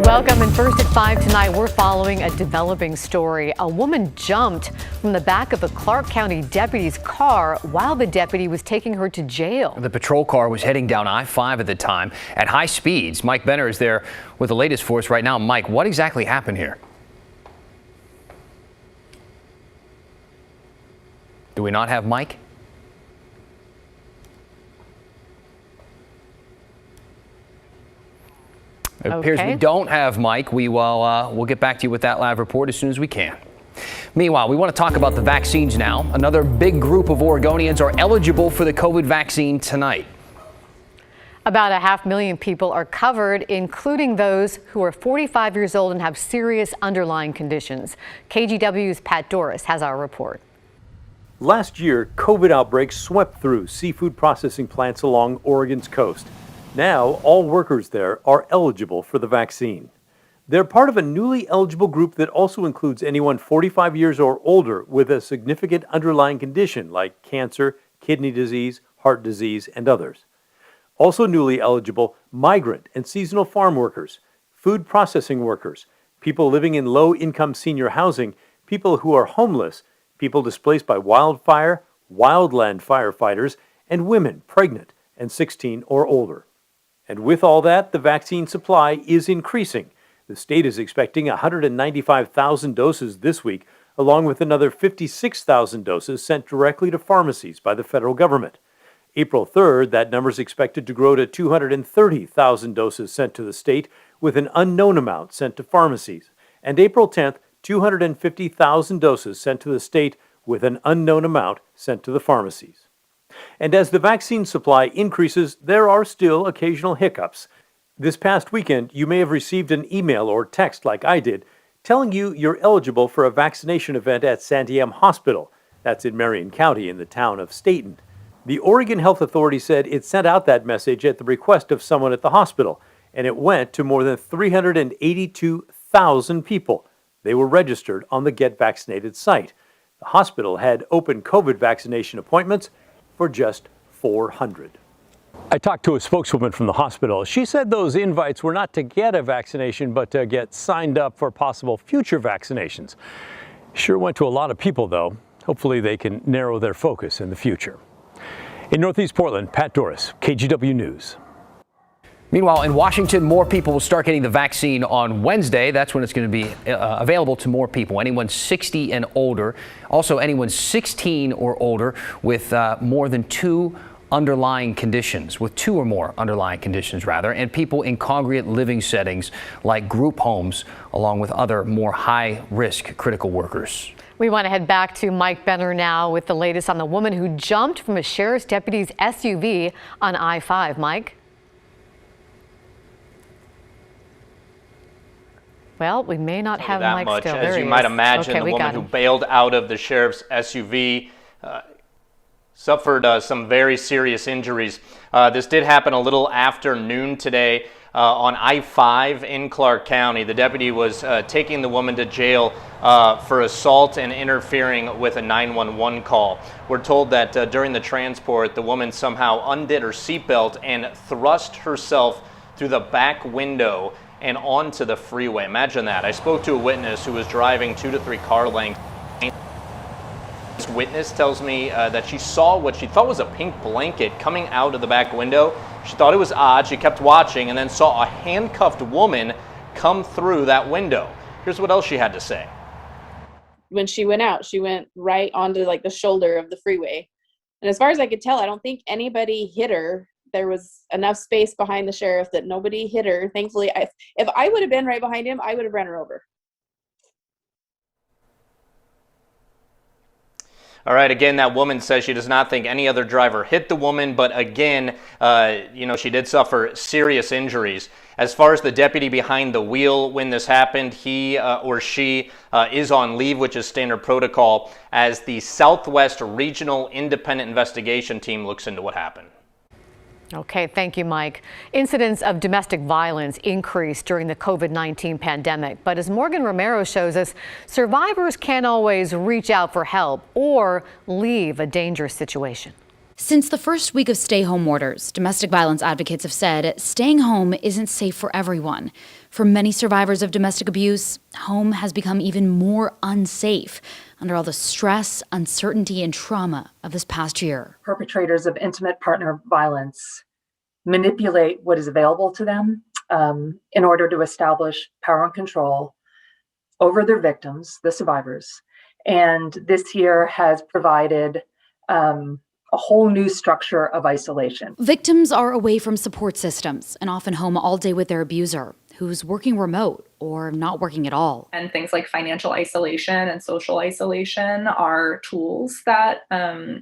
Welcome, and first at 5 tonight, we're following a developing story. A woman jumped from the back of a Clark County deputy's car while the deputy was taking her to jail. The patrol car was heading down I-5 at the time at high speeds. Mike Benner is there with the latest for us right now. Mike, what exactly happened here? Do we not have Mike? It appears we don't have Mike. We'll get back to you with that live report as soon as we can. Meanwhile, we want to talk about the vaccines now. Another big group of Oregonians are eligible for the COVID vaccine tonight. About 500,000 people are covered, including those who are 45 years old and have serious underlying conditions. KGW's Pat Doris has our report. Last year, COVID outbreaks swept through seafood processing plants along Oregon's coast. Now, all workers there are eligible for the vaccine. They're part of a newly eligible group that also includes anyone 45 years or older with a significant underlying condition like cancer, kidney disease, heart disease, and others. Also newly eligible, migrant and seasonal farm workers, food processing workers, people living in low-income senior housing, people who are homeless, people displaced by wildfire, wildland firefighters, and women pregnant and 16 or older. And with all that, the vaccine supply is increasing. The state is expecting 195,000 doses this week, along with another 56,000 doses sent directly to pharmacies by the federal government. April 3rd, that number is expected to grow to 230,000 doses sent to the state, with an unknown amount sent to pharmacies. And April 10th, 250,000 doses sent to the state, with an unknown amount sent to the pharmacies. And as the vaccine supply increases, there are still occasional hiccups. This past weekend, you may have received an email or text like I did, telling you you're eligible for a vaccination event at Santiam Hospital. That's in Marion County in the town of Staten. The Oregon Health Authority said it sent out that message at the request of someone at the hospital, and it went to more than 382,000 people. They were registered on the Get Vaccinated site. The hospital had open COVID vaccination appointments for just 400. I talked to a spokeswoman from the hospital. She said those invites were not to get a vaccination, but to get signed up for possible future vaccinations. Sure went to a lot of people, though. Hopefully they can narrow their focus in the future. In Northeast Portland, Pat Doris, KGW News. Meanwhile, in Washington, more people will start getting the vaccine on Wednesday. That's when it's going to be available to more people, anyone 60 and older. Also, anyone 16 or older with more than two underlying conditions, with two or more underlying conditions, rather, and people in congregate living settings like group homes, along with other more high-risk critical workers. We want to head back to Mike Benner now with the latest on the woman who jumped from a sheriff's deputy's SUV on I-5. Mike? Well, we may not have Mike much. still. As you might imagine, okay, the woman who bailed out of the sheriff's SUV suffered some very serious injuries. This did happen a little after noon today on I-5 in Clark County. The deputy was taking the woman to jail for assault and interfering with a 911 call. We're told that during the transport, the woman somehow undid her seatbelt and thrust herself through the back window and onto the freeway. Imagine that. I spoke to a witness who was driving 2 to 3 car lengths. This witness tells me that she saw what she thought was a pink blanket coming out of the back window. She thought it was odd. She kept watching and then saw a handcuffed woman come through that window. Here's what else she had to say. When she went out, she went right onto like the shoulder of the freeway. And as far as I could tell, I don't think anybody hit her. There was enough space behind the sheriff that nobody hit her. Thankfully, if I would have been right behind him, I would have ran her over. All right, again, that woman says she does not think any other driver hit the woman, but again, she did suffer serious injuries. As far as the deputy behind the wheel when this happened, he or she is on leave, which is standard protocol, as the Southwest Regional Independent Investigation Team looks into what happened. Okay, thank you, Mike. Incidents of domestic violence increased during the COVID-19 pandemic, but as Morgan Romero shows us, survivors can't always reach out for help or leave a dangerous situation. Since the first week of stay-home orders, domestic violence advocates have said staying home isn't safe for everyone. For many survivors of domestic abuse, home has become even more unsafe under all the stress, uncertainty, and trauma of this past year. Perpetrators of intimate partner violence manipulate what is available to them in order to establish power and control over their victims, the survivors. And this year has provided a whole new structure of isolation. Victims are away from support systems and often home all day with their abuser, who's working remote or not working at all. And things like financial isolation and social isolation are tools that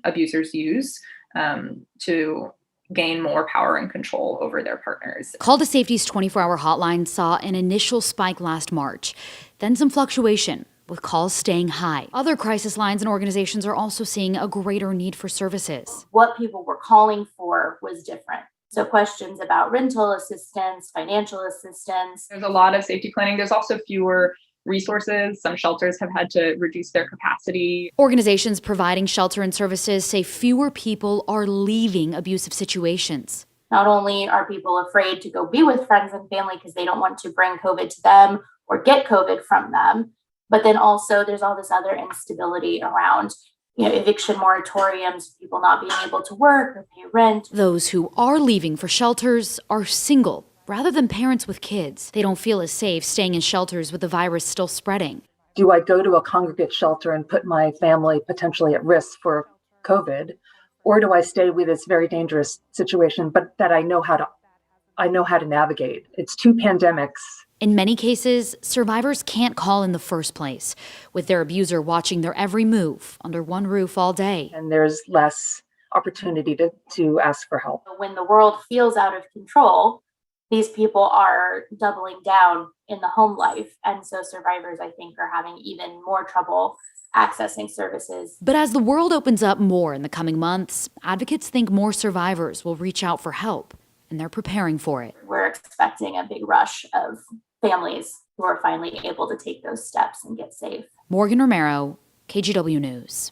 abusers use to gain more power and control over their partners. Call to Safety's 24-hour hotline saw an initial spike last March, then some fluctuation, with calls staying high. Other crisis lines and organizations are also seeing a greater need for services. What people were calling for was different. So questions about rental assistance, financial assistance. There's a lot of safety planning. There's also fewer resources. Some shelters have had to reduce their capacity. Organizations providing shelter and services say fewer people are leaving abusive situations. Not only are people afraid to go be with friends and family because they don't want to bring COVID to them or get COVID from them, but then also there's all this other instability around, eviction moratoriums, people not being able to work or pay rent. Those who are leaving for shelters are single rather than parents with kids. They don't feel as safe staying in shelters with the virus still spreading. Do I go to a congregate shelter and put my family potentially at risk for COVID? Or do I stay with this very dangerous situation, but that I know how to navigate? It's two pandemics. In many cases, survivors can't call in the first place, with their abuser watching their every move under one roof all day. And there's less opportunity to ask for help. When the world feels out of control, these people are doubling down in the home life. And so survivors, I think, are having even more trouble accessing services. But as the world opens up more in the coming months, advocates think more survivors will reach out for help, and they're preparing for it. We're expecting a big rush of families who are finally able to take those steps and get safe. Morgan Romero, KGW News.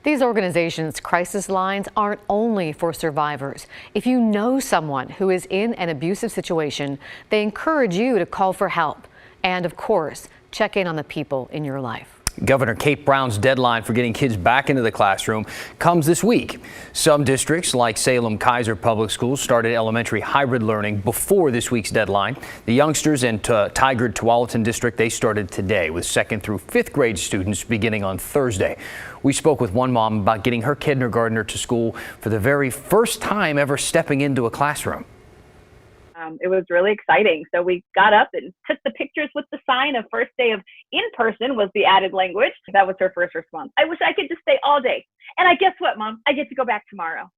These organizations' crisis lines aren't only for survivors. If you know someone who is in an abusive situation, they encourage you to call for help. And of course, check in on the people in your life. Governor Kate Brown's deadline for getting kids back into the classroom comes this week. Some districts, like Salem-Keizer Public Schools, started elementary hybrid learning before this week's deadline. The youngsters in Tigard-Tualatin District, they started today with 2nd through 5th grade students beginning on Thursday. We spoke with one mom about getting her kindergartner to school for the very first time ever stepping into a classroom. It was really exciting. So we got up and took the pictures with the sign of first day of in-person was the added language. That was her first response. I wish I could just stay all day. And I guess what, Mom? I get to go back tomorrow.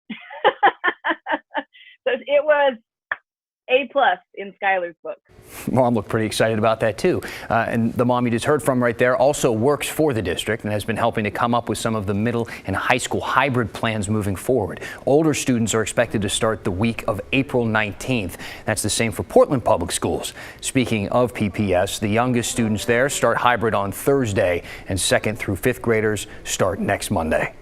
So it was A+ in Skylar's book. Mom looked pretty excited about that too. And the mom you just heard from right there also works for the district and has been helping to come up with some of the middle and high school hybrid plans moving forward. Older students are expected to start the week of April 19th. That's the same for Portland Public Schools. Speaking of PPS, the youngest students there start hybrid on Thursday, and 2nd through 5th graders start next Monday.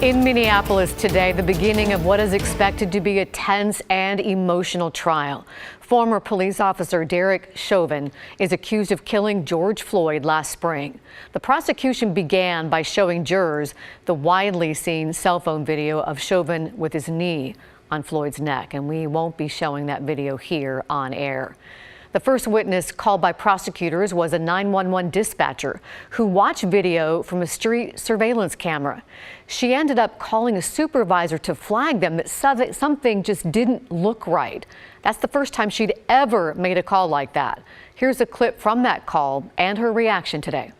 In Minneapolis today, the beginning of what is expected to be a tense and emotional trial. Former police officer Derek Chauvin is accused of killing George Floyd last spring. The prosecution began by showing jurors the widely seen cell phone video of Chauvin with his knee on Floyd's neck, and we won't be showing that video here on air. The first witness called by prosecutors was a 911 dispatcher who watched video from a street surveillance camera. She ended up calling a supervisor to flag them that something just didn't look right. That's the first time she'd ever made a call like that. Here's a clip from that call and her reaction today.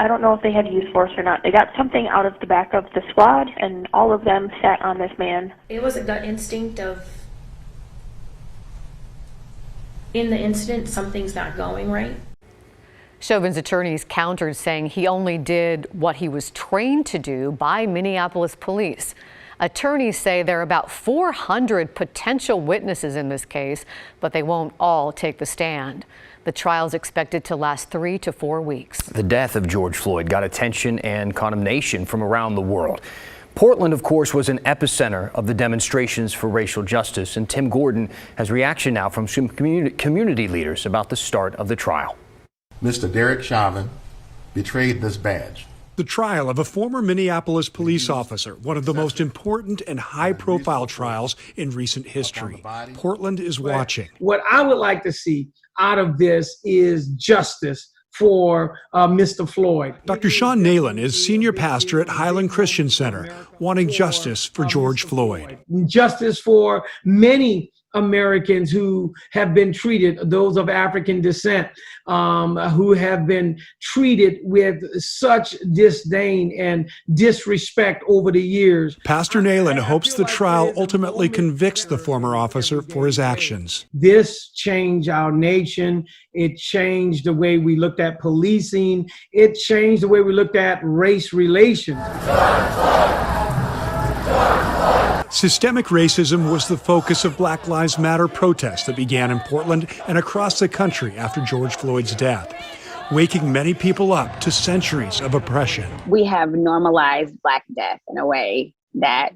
I don't know if they had used force or not. They got something out of the back of the squad, and all of them sat on this man. It was a gut instinct of, in the incident, something's not going right. Chauvin's attorneys countered, saying he only did what he was trained to do by Minneapolis police. Attorneys say there are about 400 potential witnesses in this case, but they won't all take the stand. The trial is expected to last 3 to 4 weeks. The death of George Floyd got attention and condemnation from around the world. Portland, of course, was an epicenter of the demonstrations for racial justice, and Tim Gordon has reaction now from some community leaders about the start of the trial. Mr. Derek Chauvin betrayed this badge. The trial of a former Minneapolis police officer, one of the most important and high-profile trials in recent history. Portland is watching. What I would like to see out of this is justice for Mr. Floyd. Dr. Sean Nalen is senior pastor at Highland Christian Center, wanting justice for George Floyd. Justice for many Americans who have been treated, those of African descent, who have been treated with such disdain and disrespect over the years. Pastor Nalen hopes the trial ultimately convicts the former officer for his actions. This changed our nation. It changed the way we looked at policing. It changed the way we looked at race relations. Systemic racism was the focus of Black Lives Matter protests that began in Portland and across the country after George Floyd's death, waking many people up to centuries of oppression. We have normalized Black death in a way that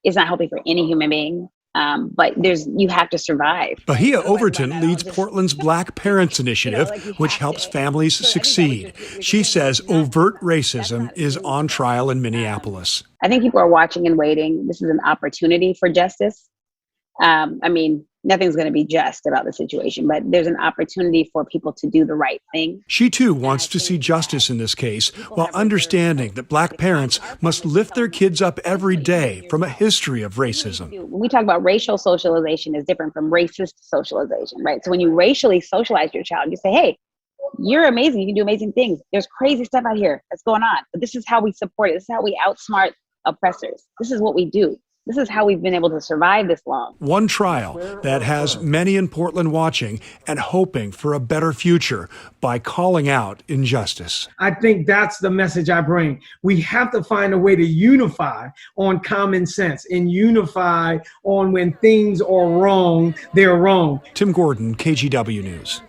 is not healthy for any human being. But you have to survive. Bahia Overton leads Portland's Black Parents Initiative, which helps families succeed. She says overt racism is on trial in Minneapolis. I think people are watching and waiting. This is an opportunity for justice. I mean, nothing's going to be just about the situation, but there's an opportunity for people to do the right thing. She, too, wants to see justice in this case, while understanding that Black parents must lift their kids up every day from a history of racism. When we talk about racial socialization is different from racist socialization, right? So when you racially socialize your child, you say, hey, you're amazing. You can do amazing things. There's crazy stuff out here that's going on. But this is how we support it. This is how we outsmart oppressors. This is what we do. This is how we've been able to survive this long. One trial that has many in Portland watching and hoping for a better future by calling out injustice. I think that's the message I bring. We have to find a way to unify on common sense and unify on when things are wrong, they're wrong. Tim Gordon, KGW News.